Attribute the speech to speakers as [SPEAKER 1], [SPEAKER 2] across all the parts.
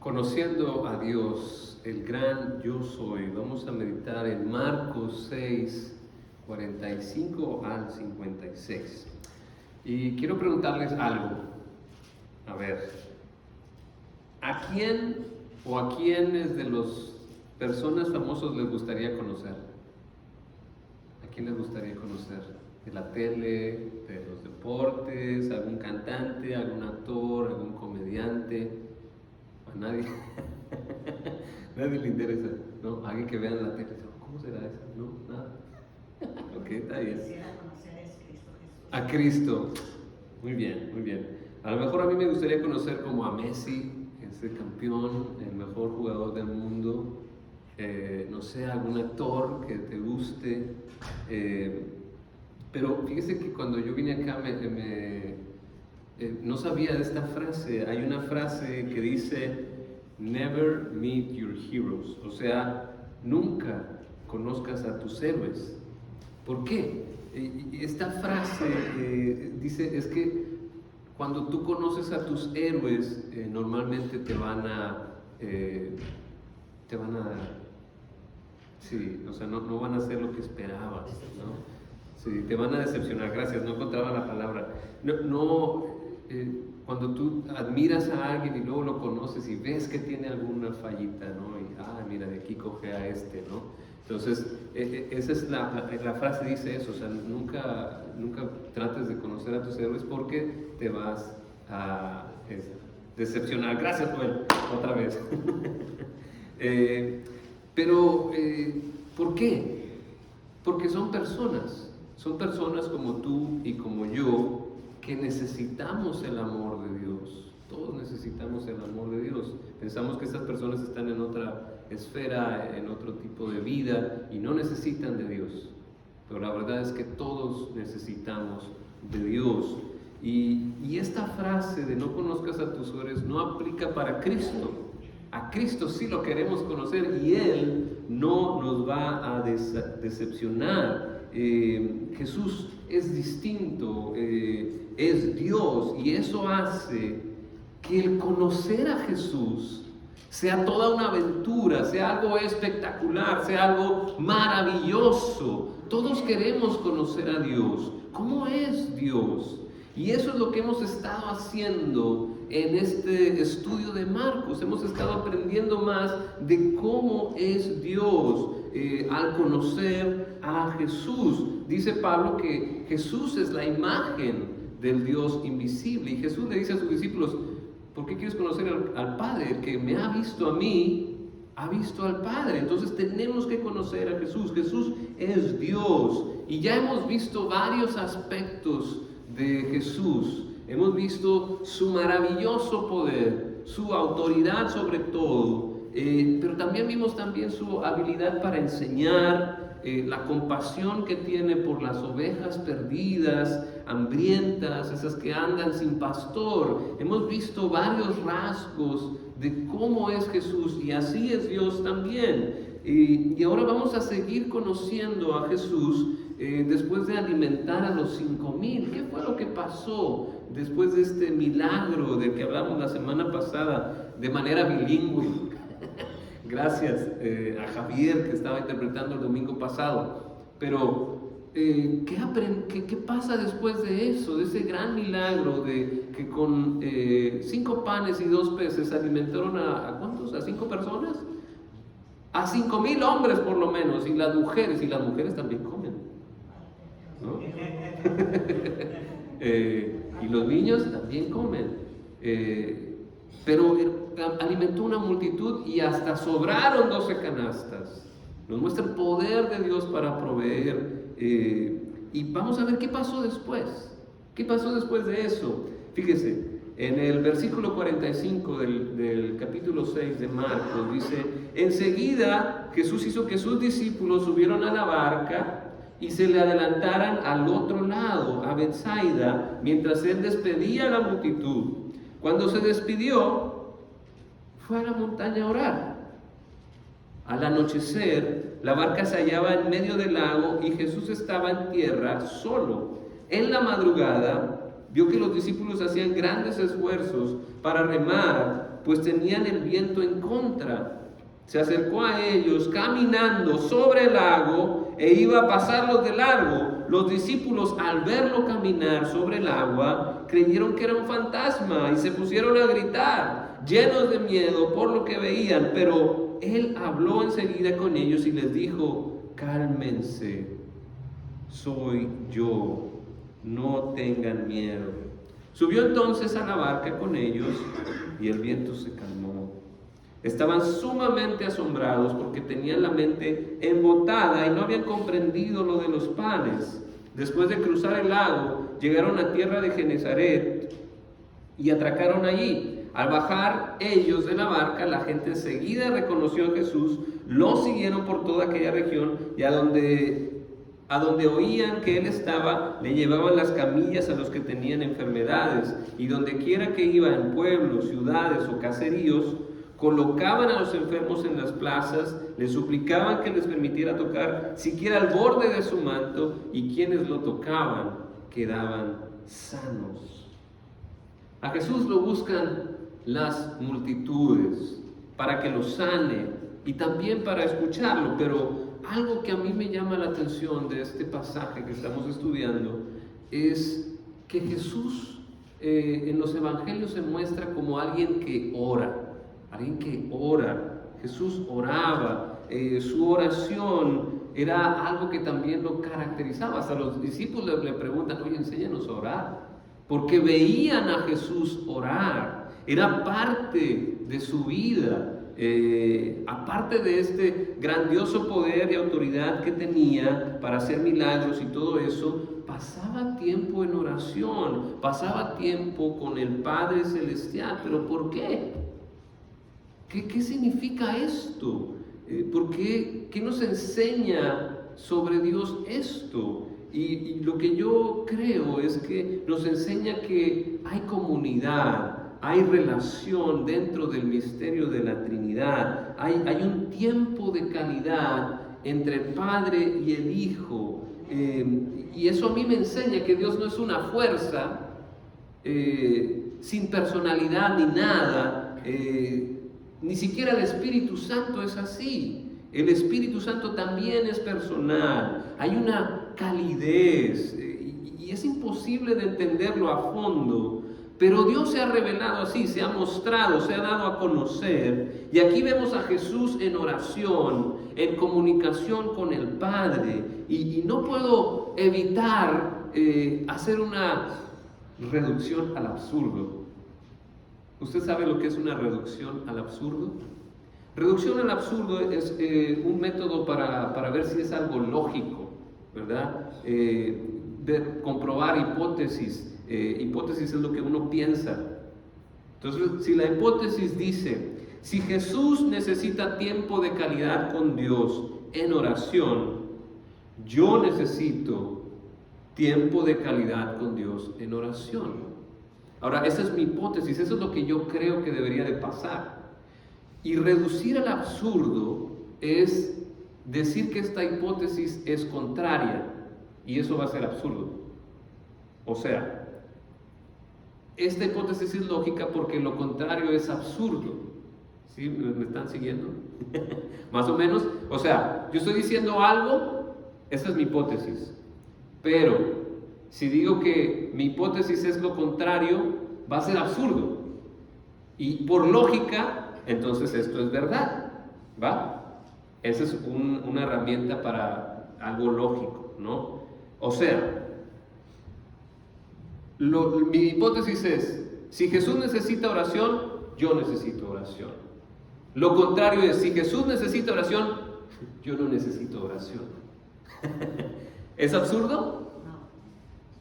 [SPEAKER 1] Conociendo a Dios, el gran yo soy. Vamos a meditar en Marcos 6, 45 al 56. Y quiero preguntarles algo. A ver, ¿a quién o a quiénes de las personas famosas les gustaría conocer? ¿A quién les gustaría conocer? ¿De la tele, de los deportes, algún cantante, algún actor, algún comediante? A nadie. Nadie le interesa, ¿no? Alguien que vea en la tele, ¿cómo será eso? No, nada. Ok, está bien.
[SPEAKER 2] Quisiera conocer a Cristo Jesús.
[SPEAKER 1] A Cristo. Muy bien, muy bien. A lo mejor a mí me gustaría conocer como a Messi, ese campeón, el mejor jugador del mundo. No sé, algún actor que te guste. Pero fíjese que cuando yo vine acá no sabía de esta frase. Hay una frase que dice never meet your heroes, o sea, nunca conozcas a tus héroes. ¿Por qué? Esta frase dice, es que cuando tú conoces a tus héroes, normalmente te van a sí, o sea, no van a hacer lo que esperabas, ¿no? Sí, te van a decepcionar. Gracias, no encontraba la palabra. Cuando tú admiras a alguien y luego lo conoces y ves que tiene alguna fallita, ¿no? Y, mira, de aquí coge a este, ¿no? Entonces, esa es la frase, dice eso, o sea, nunca trates de conocer a tus héroes porque te vas a decepcionar. Gracias, Joel, otra vez. Pero, ¿por qué? Porque son personas como tú y como yo, que necesitamos el amor de Dios. Todos necesitamos el amor de Dios. Pensamos que estas personas están en otra esfera, en otro tipo de vida y no necesitan de Dios. Pero la verdad es que todos necesitamos de Dios. Y esta frase de no conozcas a tus héroes no aplica para Cristo. A Cristo sí lo queremos conocer y Él no nos va a decepcionar. Jesús es distinto, es Dios, y eso hace que el conocer a Jesús sea toda una aventura, sea algo espectacular, sea algo maravilloso. Todos queremos conocer a Dios. ¿Cómo es Dios? Y eso es lo que hemos estado haciendo en este estudio de Marcos. Hemos estado aprendiendo más de cómo es Dios al conocer a Jesús. Dice Pablo que Jesús es la imagen del Dios invisible. Y Jesús le dice a sus discípulos, ¿por qué quieres conocer al Padre? El que me ha visto a mí, ha visto al Padre. Entonces tenemos que conocer a Jesús. Jesús es Dios. Y ya hemos visto varios aspectos de Jesús. Hemos visto su maravilloso poder, su autoridad sobre todo, pero también vimos su habilidad para enseñar, la compasión que tiene por las ovejas perdidas, hambrientas, esas que andan sin pastor. Hemos visto varios rasgos de cómo es Jesús y así es Dios también. Y ahora vamos a seguir conociendo a Jesús después de alimentar a los 5,000. ¿Qué fue lo que pasó después de este milagro del que hablamos la semana pasada de manera bilingüe? Gracias a Javier, que estaba interpretando el domingo pasado. Pero, ¿qué pasa después de eso? De ese gran milagro de que con 5 panes y 2 peces alimentaron ¿a cuántos? ¿A 5 personas? A 5,000 hombres por lo menos, y las mujeres también comen, ¿no? Y los niños también comen, pero alimentó una multitud y hasta sobraron 12 canastas. Nos muestra el poder de Dios para proveer, y vamos a ver qué pasó después. ¿Qué pasó después de eso? Fíjese, en el versículo 45 del capítulo 6 de Marcos dice, enseguida Jesús hizo que sus discípulos subieron a la barca y se le adelantaran al otro lado, a Betsaida, mientras él despedía a la multitud. Cuando se despidió, fue a la montaña a orar. Al anochecer, la barca se hallaba en medio del lago y Jesús estaba en tierra solo. En la madrugada, vio que los discípulos hacían grandes esfuerzos para remar, pues tenían el viento en contra. Se acercó a ellos caminando sobre el lago e iba a pasarlos de largo. Los discípulos, al verlo caminar sobre el agua, creyeron que era un fantasma y se pusieron a gritar, llenos de miedo por lo que veían. Pero él habló enseguida con ellos y les dijo: cálmense, soy yo, no tengan miedo. Subió entonces a la barca con ellos y el viento se calmó. Estaban sumamente asombrados porque tenían la mente embotada y no habían comprendido lo de los panes. Después de cruzar el lago, llegaron a tierra de Genesaret y atracaron allí. Al bajar ellos de la barca, la gente enseguida reconoció a Jesús, lo siguieron por toda aquella región y a donde oían que él estaba, le llevaban las camillas a los que tenían enfermedades, y donde quiera que iba, en pueblos, ciudades o caseríos, colocaban a los enfermos en las plazas, les suplicaban que les permitiera tocar siquiera el borde de su manto, y quienes lo tocaban quedaban sanos. A Jesús lo buscan las multitudes para que lo sane y también para escucharlo, pero algo que a mí me llama la atención de este pasaje que estamos estudiando es que Jesús en los evangelios se muestra como alguien que ora. Jesús oraba, su oración era algo que también lo caracterizaba. Hasta los discípulos le preguntan: oye, enséñanos a orar, porque veían a Jesús orar, era parte de su vida. Aparte de este grandioso poder y autoridad que tenía para hacer milagros y todo eso, pasaba tiempo en oración, pasaba tiempo con el Padre Celestial. ¿Pero por qué? ¿Qué significa esto? ¿Por qué? ¿Qué nos enseña sobre Dios esto? Y lo que yo creo es que nos enseña que hay comunidad, hay relación dentro del misterio de la Trinidad, hay un tiempo de calidad entre el Padre y el Hijo, y eso a mí me enseña que Dios no es una fuerza sin personalidad ni nada. Ni siquiera el Espíritu Santo es así. El Espíritu Santo también es personal. Hay una calidez y es imposible de entenderlo a fondo, pero Dios se ha revelado así, se ha mostrado, se ha dado a conocer. Y aquí vemos a Jesús en oración, en comunicación con el Padre. Y no puedo evitar hacer una reducción al absurdo. ¿Usted sabe lo que es una reducción al absurdo? Reducción al absurdo es un método para ver si es algo lógico, ¿verdad? Comprobar hipótesis. Hipótesis es lo que uno piensa. Entonces, si la hipótesis dice: si Jesús necesita tiempo de calidad con Dios en oración, yo necesito tiempo de calidad con Dios en oración. Ahora, esa es mi hipótesis, eso es lo que yo creo que debería de pasar. Y reducir al absurdo es decir que esta hipótesis es contraria, y eso va a ser absurdo. O sea, esta hipótesis es lógica porque lo contrario es absurdo. ¿Sí? ¿Me están siguiendo? Más o menos. O sea, yo estoy diciendo algo, esa es mi hipótesis. Pero si digo que mi hipótesis es lo contrario, va a ser absurdo. Y por lógica, entonces esto es verdad. ¿Va? Esa es una herramienta para algo lógico, ¿no? O sea, mi hipótesis es: si Jesús necesita oración, yo necesito oración. Lo contrario es: si Jesús necesita oración, yo no necesito oración. ¿Es absurdo?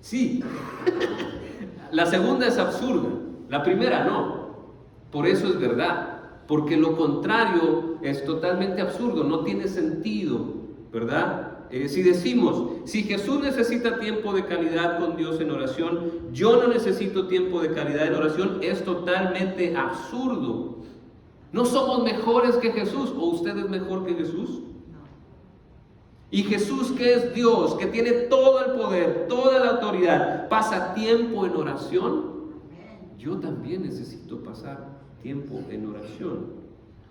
[SPEAKER 1] Sí. La segunda es absurda, la primera no. Por eso es verdad, porque lo contrario es totalmente absurdo, no tiene sentido, ¿verdad? Si decimos: si Jesús necesita tiempo de calidad con Dios en oración, yo no necesito tiempo de calidad en oración, es totalmente absurdo. ¿No somos mejores que Jesús? ¿O usted es mejor que Jesús? Y Jesús, que es Dios, que tiene todo el poder, toda la autoridad, pasa tiempo en oración. Yo también necesito pasar tiempo en oración.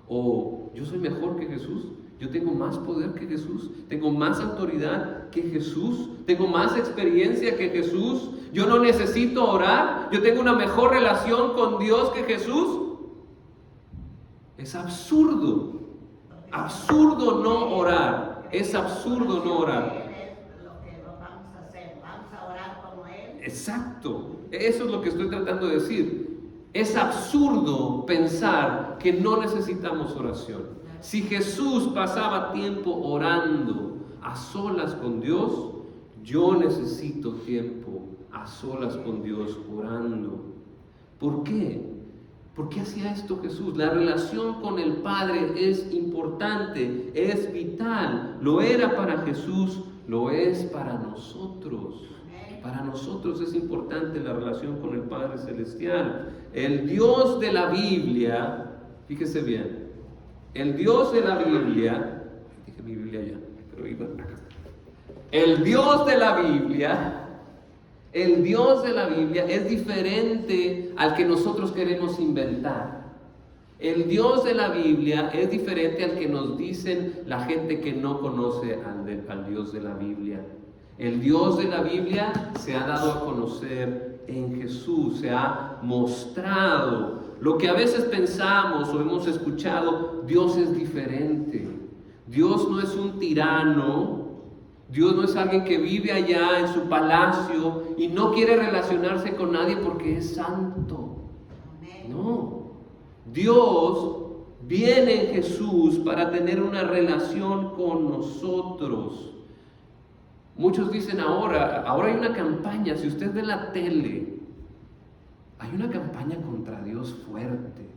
[SPEAKER 1] O yo soy mejor que Jesús, yo tengo más poder que Jesús, tengo más autoridad que Jesús, tengo más experiencia que Jesús, yo no necesito orar, yo tengo una mejor relación con Dios que Jesús. Es absurdo, absurdo no orar, es absurdo no orar.
[SPEAKER 2] Lo que vamos a hacer, vamos a orar como Él.
[SPEAKER 1] Exacto, eso es lo que estoy tratando de decir. Es absurdo pensar que no necesitamos oración. Si Jesús pasaba tiempo orando a solas con Dios, yo necesito tiempo a solas con Dios orando. ¿Por qué? ¿Por qué hacía esto Jesús? La relación con el Padre es importante, es vital. Lo era para Jesús, lo es para nosotros. Para nosotros es importante la relación con el Padre Celestial. El Dios de la Biblia, fíjese bien, el Dios de la Biblia, dije mi Biblia ya, pero iba acá. El Dios de la Biblia es diferente al que nosotros queremos inventar. El Dios de la Biblia es diferente al que nos dicen la gente que no conoce al Dios de la Biblia. El Dios de la Biblia se ha dado a conocer en Jesús, se ha mostrado. Lo que a veces pensamos o hemos escuchado, Dios es diferente. Dios no es un tirano. Dios no es alguien que vive allá en su palacio y no quiere relacionarse con nadie porque es santo. No. Dios viene en Jesús para tener una relación con nosotros. Muchos dicen ahora hay una campaña, si usted ve la tele, hay una campaña contra Dios fuerte.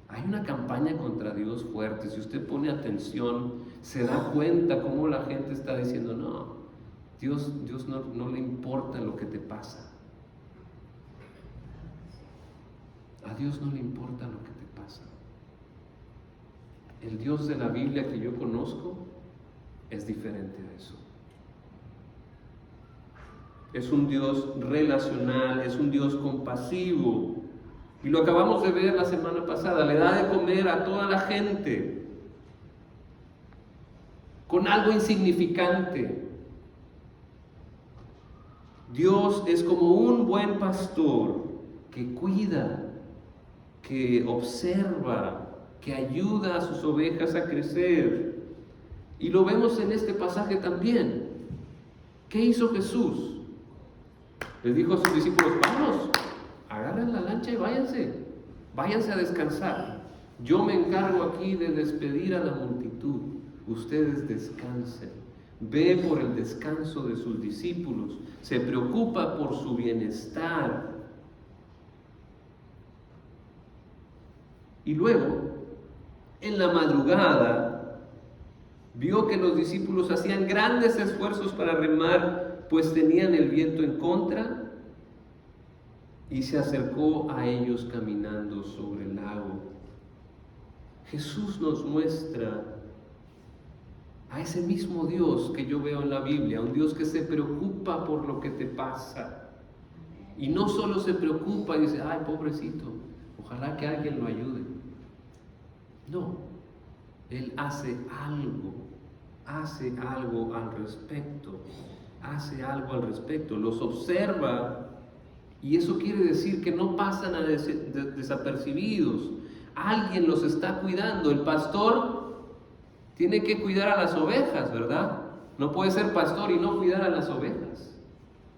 [SPEAKER 1] Hay una campaña contra Dios fuerte. Si usted pone atención, se da cuenta cómo la gente está diciendo, no, Dios no le importa lo que te pasa. A Dios no le importa lo que te pasa. El Dios de la Biblia que yo conozco es diferente a eso. Es un Dios relacional, es un Dios compasivo. Y lo acabamos de ver la semana pasada, le da de comer a toda la gente con algo insignificante. Dios es como un buen pastor que cuida, que observa, que ayuda a sus ovejas a crecer. Y lo vemos en este pasaje también. ¿Qué hizo Jesús? Les dijo a sus discípulos, vamos, agarren la lancha y váyanse a descansar. Yo me encargo aquí de despedir a la multitud. Ustedes descansen. Ve por el descanso de sus discípulos. Se preocupa por su bienestar. Y luego, en la madrugada, vio que los discípulos hacían grandes esfuerzos para remar, pues tenían el viento en contra, y se acercó a ellos caminando sobre el lago. Jesús nos muestra a ese mismo Dios que yo veo en la Biblia, un Dios que se preocupa por lo que te pasa. Y no solo se preocupa y dice, ay, pobrecito, ojalá que alguien lo ayude. No, Él hace algo al respecto, los observa. Y eso quiere decir que no pasan desapercibidos. Alguien los está cuidando. El pastor tiene que cuidar a las ovejas, ¿verdad? No puede ser pastor y no cuidar a las ovejas.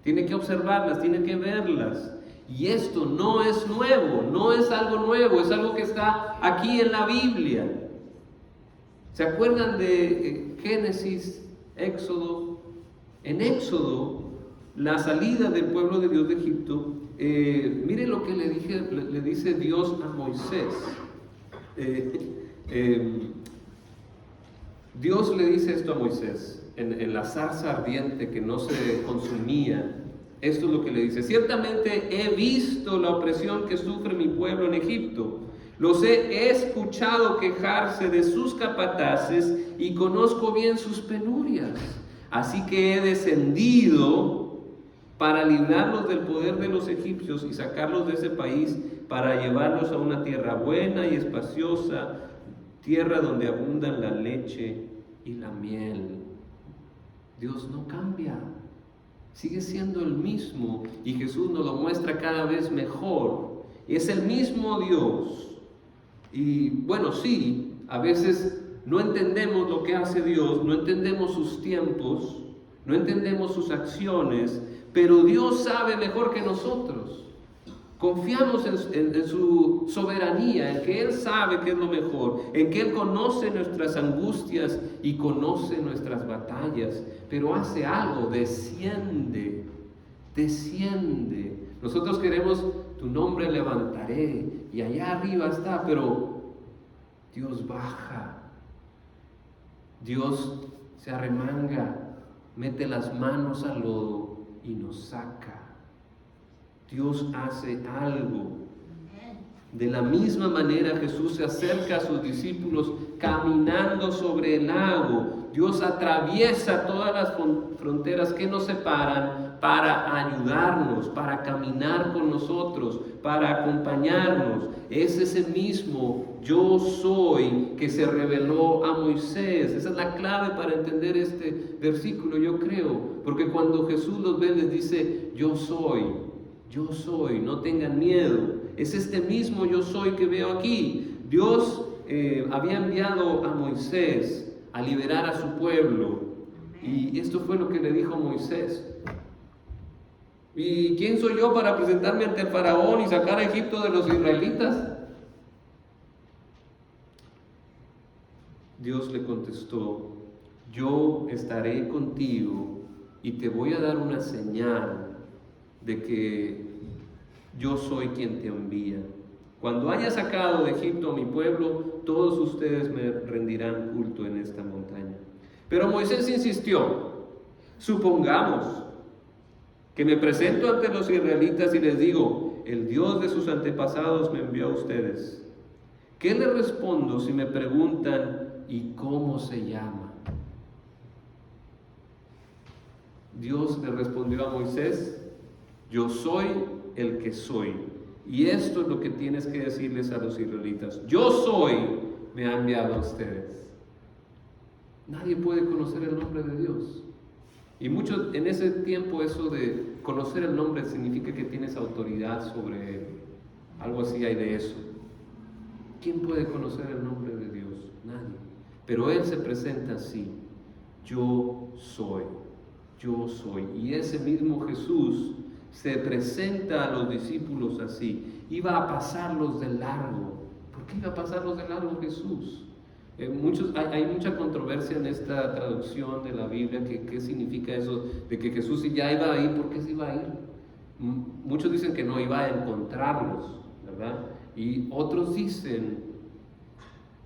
[SPEAKER 1] Tiene que observarlas, tiene que verlas. Y esto no es nuevo, no es algo nuevo, es algo que está aquí en la Biblia. ¿Se acuerdan de Génesis, Éxodo? En Éxodo, la salida del pueblo de Dios de Egipto, mire lo que le dice Dios a Moisés. Dios le dice esto a Moisés, en la zarza ardiente que no se consumía. Esto es lo que le dice: ciertamente he visto la opresión que sufre mi pueblo en Egipto. Los he escuchado quejarse de sus capataces y conozco bien sus penurias. Así que he descendido para librarlos del poder de los egipcios y sacarlos de ese país para llevarlos a una tierra buena y espaciosa, tierra donde abundan la leche y la miel. Dios no cambia, sigue siendo el mismo y Jesús nos lo muestra cada vez mejor. Es el mismo Dios. Y bueno, sí, a veces no entendemos lo que hace Dios, no entendemos sus tiempos, no entendemos sus acciones, pero Dios sabe mejor que nosotros. Confiamos en su soberanía, en que Él sabe qué es lo mejor, en que Él conoce nuestras angustias y conoce nuestras batallas, pero hace algo, desciende. Nosotros queremos, tu nombre levantaré, y allá arriba está, pero Dios baja, Dios se arremanga, mete las manos al lodo y nos saca. Dios hace algo. De la misma manera Jesús se acerca a sus discípulos caminando sobre el lago. Dios atraviesa todas las fronteras que nos separan para ayudarnos, para caminar con nosotros, para acompañarnos. Es ese mismo yo soy que se reveló a Moisés. Esa es la clave para entender este versículo, yo creo. Porque cuando Jesús los ve les dice, yo soy, no tengan miedo. Es este mismo yo soy que veo aquí. Dios había enviado a Moisés a liberar a su pueblo. Y esto fue lo que le dijo Moisés. ¿Y quién soy yo para presentarme ante el faraón y sacar a Egipto de los israelitas? Dios le contestó, yo estaré contigo y te voy a dar una señal de que yo soy quien te envía. Cuando haya sacado de Egipto a mi pueblo, todos ustedes me rendirán culto en esta montaña. Pero Moisés insistió, supongamos que me presento ante los israelitas y les digo, el Dios de sus antepasados me envió a ustedes. ¿Qué les respondo si me preguntan, ¿y cómo se llama? Dios le respondió a Moisés, yo soy el que soy. Y esto es lo que tienes que decirles a los israelitas. Yo soy, me ha enviado a ustedes. Nadie puede conocer el nombre de Dios. Y mucho en ese tiempo eso de conocer el nombre significa que tienes autoridad sobre él. Algo así hay de eso. ¿Quién puede conocer el nombre de Dios? Nadie. Pero Él se presenta así. Yo soy. Y ese mismo Jesús se presenta a los discípulos así. Iba a pasarlos de largo. ¿Por qué iba a pasarlos de largo Jesús? Hay mucha controversia en esta traducción de la Biblia. ¿Qué significa eso? De que Jesús ya iba a ir. ¿Por qué se iba a ir? Muchos dicen que no iba a encontrarlos, ¿verdad? Y otros dicen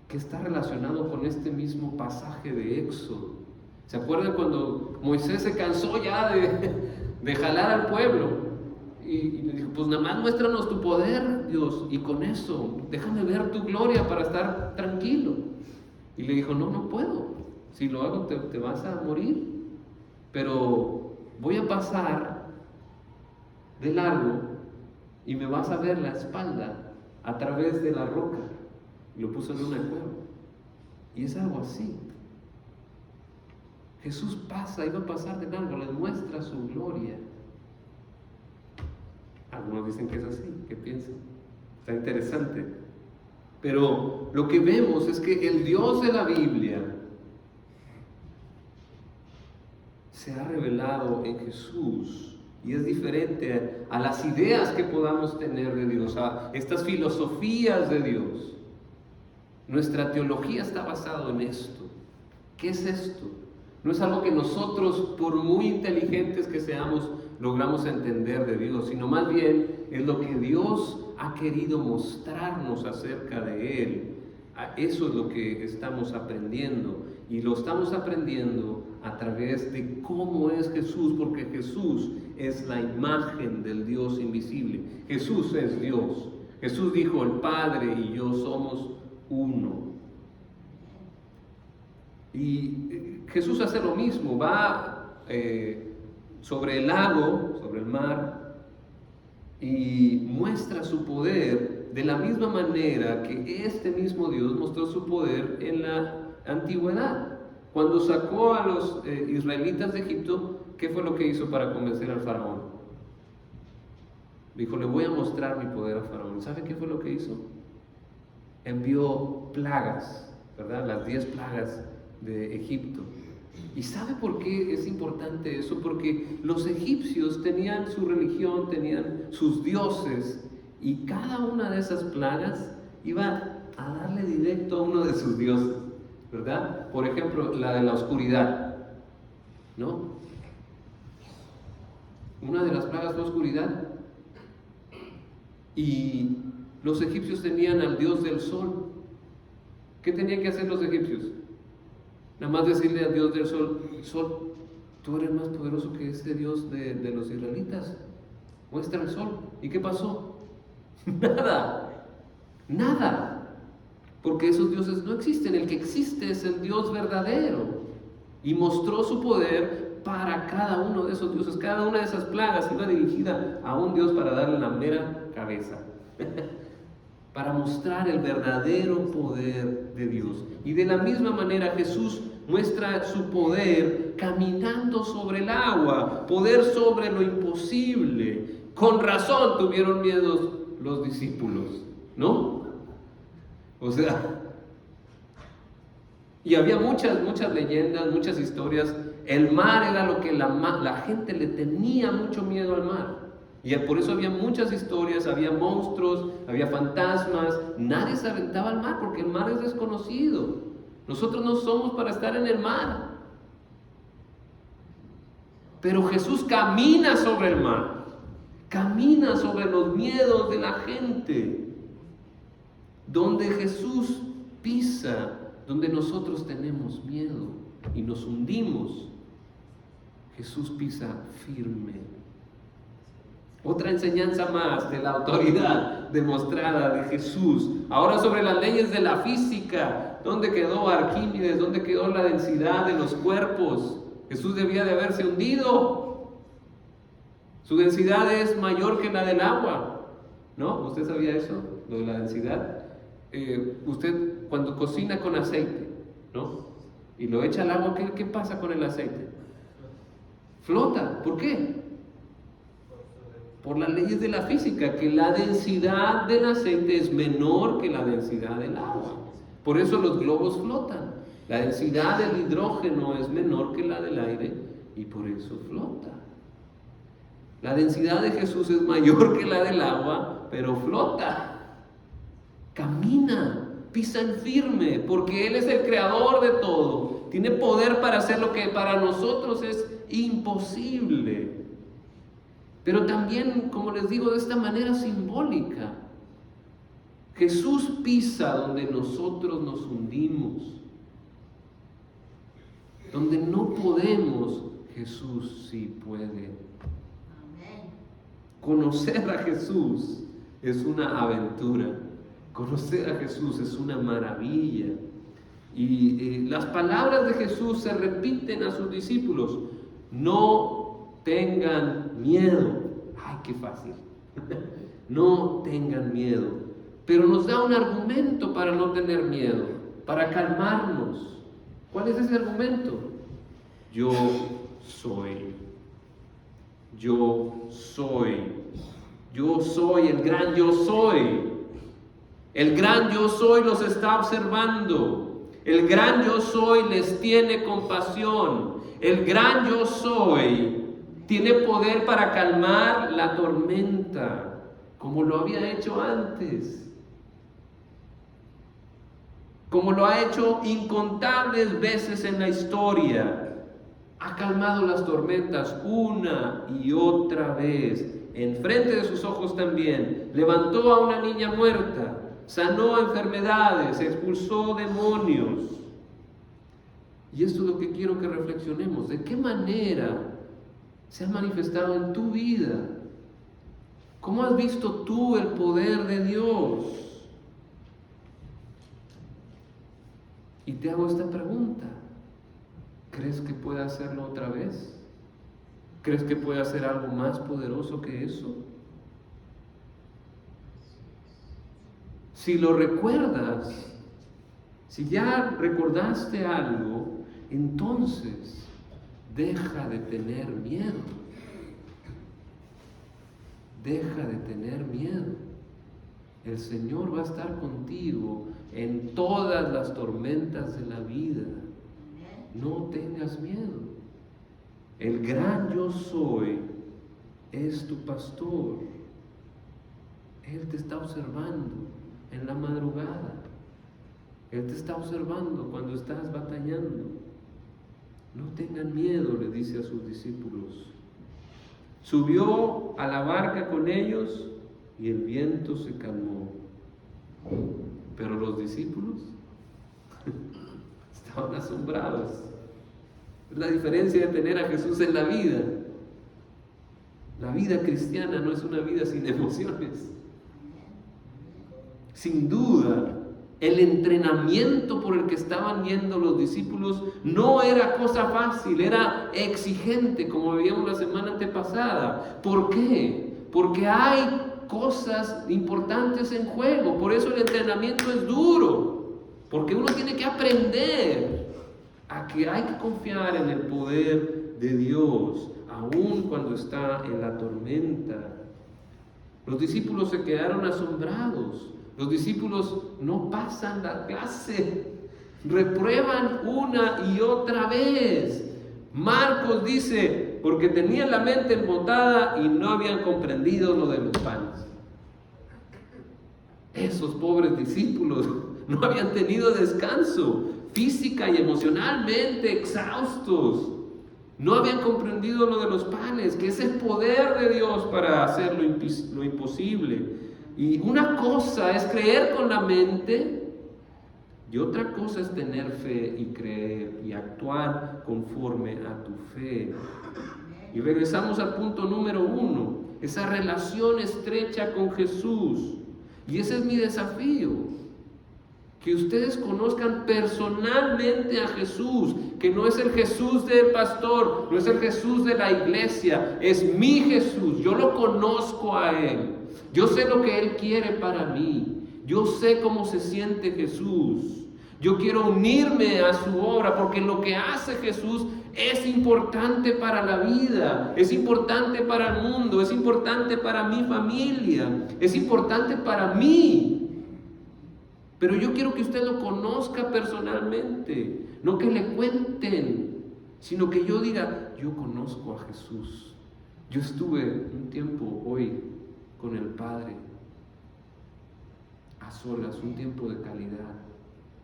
[SPEAKER 1] que está relacionado con este mismo pasaje de Éxodo. ¿Se acuerdan cuando Moisés se cansó ya de jalar al pueblo? Y le dijo, pues nada más muéstranos tu poder, Dios, y con eso, déjame ver tu gloria para estar tranquilo. Y le dijo, no puedo, si lo hago te vas a morir, pero voy a pasar de largo y me vas a ver la espalda a través de la roca. Y lo puso en una cueva. Y es algo así. Jesús iba a pasar de largo, les muestra su gloria. Algunos dicen que es así, ¿qué piensan? Está interesante. Pero lo que vemos es que el Dios de la Biblia se ha revelado en Jesús y es diferente a las ideas que podamos tener de Dios, a estas filosofías de Dios. Nuestra teología está basada en esto. ¿Qué es esto? No es algo que nosotros, por muy inteligentes que seamos, logramos entender de Dios, sino más bien es lo que Dios ha querido mostrarnos acerca de Él. Eso es lo que estamos aprendiendo, y lo estamos aprendiendo a través de cómo es Jesús, porque Jesús es la imagen del Dios invisible. Jesús es Dios. Jesús dijo, el Padre y yo somos uno. Y Jesús hace lo mismo, va sobre el lago, sobre el mar, y muestra su poder de la misma manera que este mismo Dios mostró su poder en la antigüedad. Cuando sacó a los israelitas de Egipto, ¿qué fue lo que hizo para convencer al faraón? Dijo, le voy a mostrar mi poder a faraón. ¿Sabe qué fue lo que hizo? Envió plagas, ¿verdad? Las 10 plagas de Egipto. ¿Y sabe por qué es importante eso? Porque los egipcios tenían su religión, tenían sus dioses, y cada una de esas plagas iba a darle directo a uno de sus dioses, ¿verdad? Por ejemplo, la de la oscuridad, ¿no? Una de las plagas fue oscuridad. Y los egipcios tenían al dios del sol. ¿Qué tenían que hacer los egipcios? Nada más decirle al dios del sol, sol, tú eres más poderoso que este dios de los israelitas. Muestra el sol. ¿Y qué pasó? Nada. Nada. Porque esos dioses no existen. El que existe es el Dios verdadero. Y mostró su poder para cada uno de esos dioses. Cada una de esas plagas iba dirigida a un dios para darle la mera cabeza. Para mostrar el verdadero poder de Dios. Y de la misma manera Jesús muestra su poder caminando sobre el agua, poder sobre lo imposible. Con razón tuvieron miedo los discípulos, ¿no? O sea, y había muchas leyendas, muchas historias. El mar era lo que la gente le tenía mucho miedo al mar. Y por eso había muchas historias, había monstruos, había fantasmas. Nadie se aventaba al mar porque el mar es desconocido. Nosotros no somos para estar en el mar. Pero Jesús camina sobre el mar, camina sobre los miedos de la gente. Donde Jesús pisa, donde nosotros tenemos miedo y nos hundimos, Jesús pisa firme. Otra enseñanza más de la autoridad demostrada de Jesús. Ahora sobre las leyes de la física. ¿Dónde quedó Arquímedes? ¿Dónde quedó la densidad de los cuerpos? Jesús debía de haberse hundido. Su densidad es mayor que la del agua, ¿no? ¿Usted sabía eso? Lo de la densidad. Usted cuando cocina con aceite, ¿no? Y lo echa al agua, ¿qué pasa con el aceite? Flota. ¿Por qué? Por las leyes de la física, que la densidad del aceite es menor que la densidad del agua. Por eso los globos flotan. La densidad del hidrógeno es menor que la del aire y por eso flota. La densidad de Jesús es mayor que la del agua, pero flota. Camina, pisa en firme, porque Él es el creador de todo. Tiene poder para hacer lo que para nosotros es imposible. Pero también, como les digo, de esta manera simbólica. Jesús pisa donde nosotros nos hundimos. Donde no podemos, Jesús sí puede.
[SPEAKER 2] Amén.
[SPEAKER 1] Conocer a Jesús es una aventura. Conocer a Jesús es una maravilla. Y las palabras de Jesús se repiten a sus discípulos. No tengan miedo. Ay, qué fácil. No tengan miedo. Pero nos da un argumento para no tener miedo, para calmarnos. ¿Cuál es ese argumento? Yo soy. Yo soy. Yo soy el gran yo soy. El gran yo soy los está observando. El gran yo soy les tiene compasión. El gran yo soy tiene poder para calmar la tormenta, como lo había hecho antes, como lo ha hecho incontables veces en la historia. Ha calmado las tormentas una y otra vez, enfrente de sus ojos también. Levantó a una niña muerta, sanó enfermedades, expulsó demonios. Y esto es lo que quiero que reflexionemos. ¿De qué manera se ha manifestado en tu vida? ¿Cómo has visto tú el poder de Dios? Y te hago esta pregunta. ¿Crees que puede hacerlo otra vez? ¿Crees que puede hacer algo más poderoso que eso? Si lo recuerdas, si ya recordaste algo, entonces deja de tener miedo. Deja de tener miedo. El Señor va a estar contigo en todas las tormentas de la vida. No tengas miedo. El gran yo soy es tu pastor. Él te está observando en la madrugada. Él te está observando cuando estás batallando. No tengan miedo, le dice a sus discípulos. Subió a la barca con ellos y el viento se calmó. Pero los discípulos estaban asombrados. Es la diferencia de tener a Jesús en la vida. La vida cristiana no es una vida sin emociones. Sin duda, el entrenamiento por el que estaban yendo los discípulos no era cosa fácil, era exigente, como veíamos la semana antepasada. ¿Por qué? Porque hay cosas importantes en juego. Por eso el entrenamiento es duro, porque uno tiene que aprender a que hay que confiar en el poder de Dios, aun cuando está en la tormenta. Los discípulos se quedaron asombrados. Los discípulos no pasan la clase, reprueban una y otra vez. Marcos dice, porque tenían la mente embotada y no habían comprendido lo de los panes. Esos pobres discípulos no habían tenido descanso, física y emocionalmente exhaustos. No habían comprendido lo de los panes, que es el poder de Dios para hacer lo imposible. Y una cosa es creer con la mente y otra cosa es tener fe y creer y actuar conforme a tu fe. Y regresamos al punto número 1, esa relación estrecha con Jesús. Y ese es mi desafío, que ustedes conozcan personalmente a Jesús, que no es el Jesús del pastor, no es el Jesús de la iglesia, es mi Jesús. Yo lo conozco a Él. Yo sé lo que Él quiere para mí. Yo sé cómo se siente Jesús. Yo quiero unirme a su obra porque lo que hace Jesús es importante para la vida, es importante para el mundo, es importante para mi familia, es importante para mí. Pero yo quiero que usted lo conozca personalmente, no que le cuenten, sino que yo diga, yo conozco a Jesús. Yo estuve un tiempo hoy con el Padre, a solas, un tiempo de calidad.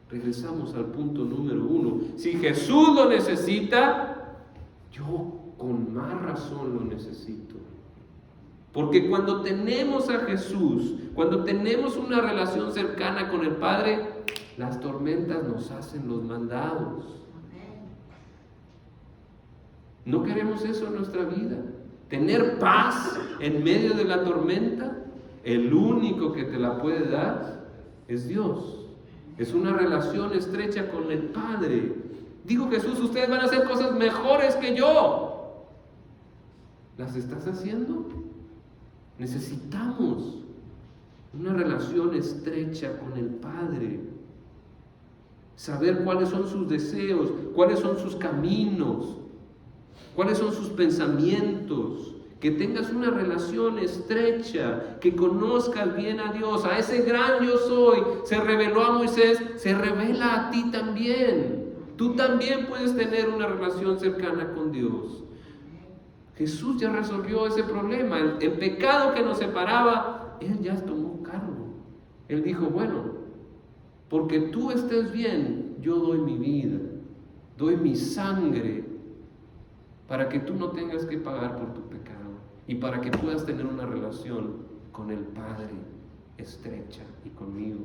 [SPEAKER 1] Regresamos al punto número 1. Si Jesús lo necesita, yo con más razón lo necesito. Porque cuando tenemos a Jesús, cuando tenemos una relación cercana con el Padre, las tormentas nos hacen los mandados. ¿No queremos eso en nuestra vida? Tener paz en medio de la tormenta. El único que te la puede dar es Dios. Es una relación estrecha con el Padre. Dijo Jesús, ustedes van a hacer cosas mejores que yo. ¿Las estás haciendo? Necesitamos una relación estrecha con el Padre. Saber cuáles son sus deseos, cuáles son sus caminos, cuáles son sus pensamientos. Que tengas una relación estrecha, que conozcas bien a Dios, a ese gran yo soy. Se reveló a Moisés, se revela a ti también. Tú también puedes tener una relación cercana con Dios. Jesús ya resolvió ese problema. El pecado que nos separaba, Él ya tomó cargo. Él dijo, bueno, porque tú estés bien, yo doy mi vida, doy mi sangre, para que tú no tengas que pagar por tu pecado y para que puedas tener una relación con el Padre estrecha y conmigo.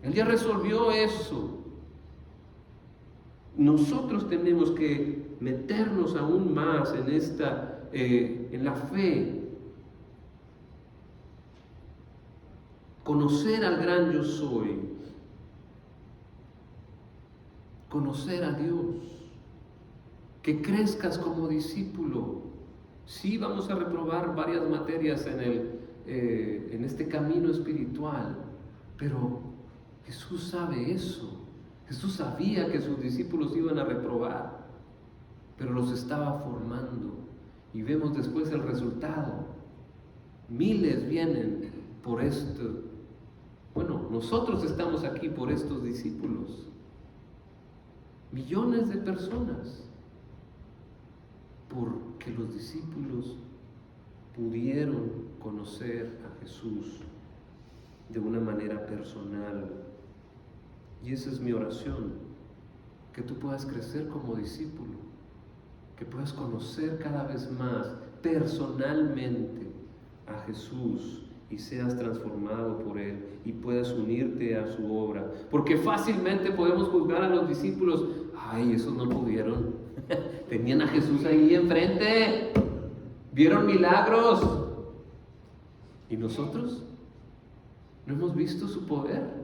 [SPEAKER 1] Él ya resolvió eso. Nosotros tenemos que meternos aún más en la fe, conocer al gran yo soy, conocer a Dios, que crezcas como discípulo. Sí, vamos a reprobar varias materias en este camino espiritual, Pero Jesús sabe eso. Jesús sabía que sus discípulos iban a reprobar, pero los estaba formando. Y vemos después el resultado. Miles vienen por esto. Bueno, nosotros estamos aquí por estos discípulos. Millones de personas. Porque los discípulos pudieron conocer a Jesús de una manera personal. Y esa es mi oración, que tú puedas crecer como discípulo, que puedas conocer cada vez más personalmente a Jesús y seas transformado por Él y puedas unirte a su obra. Porque fácilmente podemos juzgar a los discípulos, ay, esos no pudieron, tenían a Jesús ahí enfrente, vieron milagros. ¿Y nosotros? ¿No hemos visto su poder?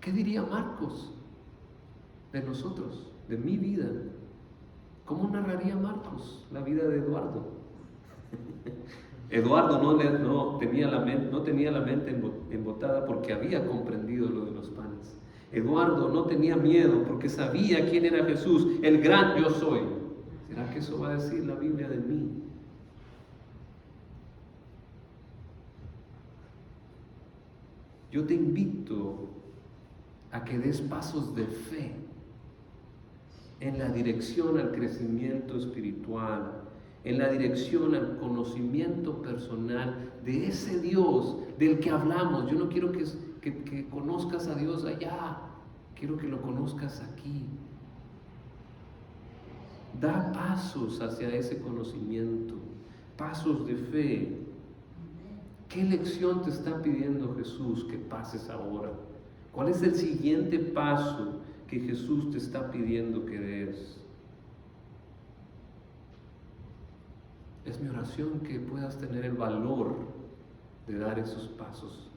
[SPEAKER 1] ¿Qué diría Marcos de nosotros, de mi vida? ¿Cómo narraría Marcos la vida de Eduardo? Eduardo no tenía la mente embotada porque había comprendido lo de los panes. Eduardo no tenía miedo porque sabía quién era Jesús, el gran yo soy. ¿Será que eso va a decir la Biblia de mí? Yo te invito a que des pasos de fe en la dirección al crecimiento espiritual, en la dirección al conocimiento personal de ese Dios del que hablamos. Yo no quiero que conozcas a Dios allá, quiero que lo conozcas aquí. Da pasos hacia ese conocimiento, pasos de fe. ¿Qué lección te está pidiendo Jesús que pases ahora? ¿Cuál es el siguiente paso que Jesús te está pidiendo que des? Es mi oración que puedas tener el valor de dar esos pasos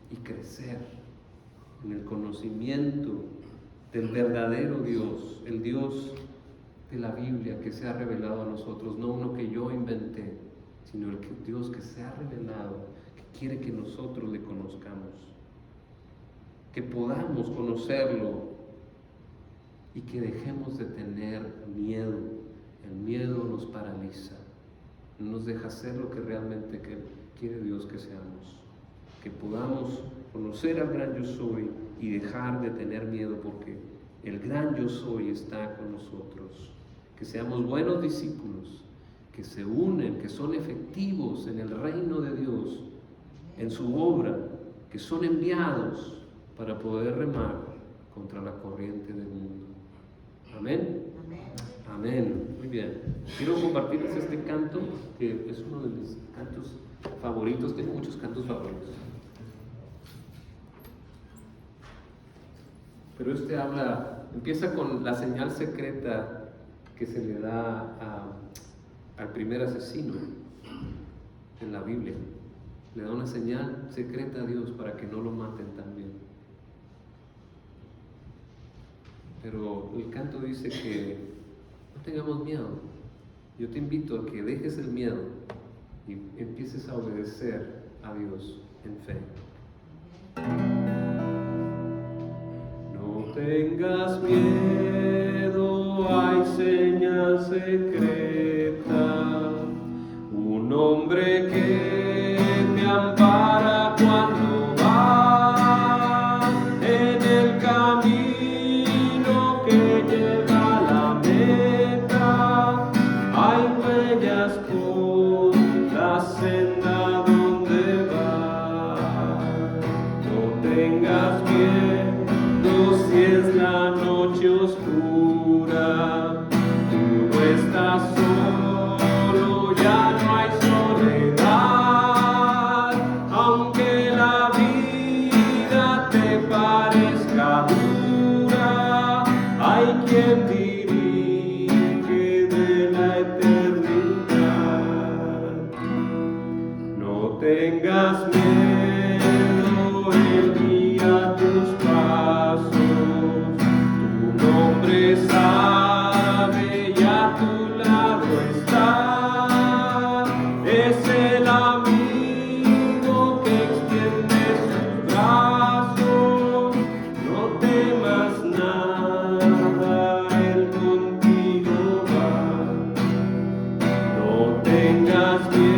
[SPEAKER 1] y crecer en el conocimiento del verdadero Dios, el Dios de la Biblia que se ha revelado a nosotros, no uno que yo inventé, sino el Dios que se ha revelado, que quiere que nosotros le conozcamos, que podamos conocerlo y que dejemos de tener miedo. El miedo nos paraliza, no nos deja hacer lo que realmente quiere Dios que seamos, que podamos conocer al gran yo soy y dejar de tener miedo porque el gran yo soy está con nosotros, que seamos buenos discípulos, que se unen, que son efectivos en el reino de Dios, en su obra, que son enviados para poder remar contra la corriente del mundo. Amén. Amén. Muy bien. Quiero compartirles este canto, que es uno de mis cantos favoritos. Tengo muchos cantos favoritos. Pero este empieza con la señal secreta que se le da al primer asesino en la Biblia. Le da una señal secreta a Dios para que no lo maten también. Pero el canto dice que no tengamos miedo. Yo te invito a que dejes el miedo y empieces a obedecer a Dios en fe. No tengas miedo, hay señal secreta, un hombre que te ampara cuando vas en el camino que lleva a la meta. Hay huellas por la senda donde vas. No tengas miedo si es la noche oscura, tú no estás solo, ya no hay soledad, aunque la vida te parezca dura, hay quien dirige de la eternidad. No tengas miedo, Él guía tus pasos, tu nombre sabe y a tu lado está, es el más bien.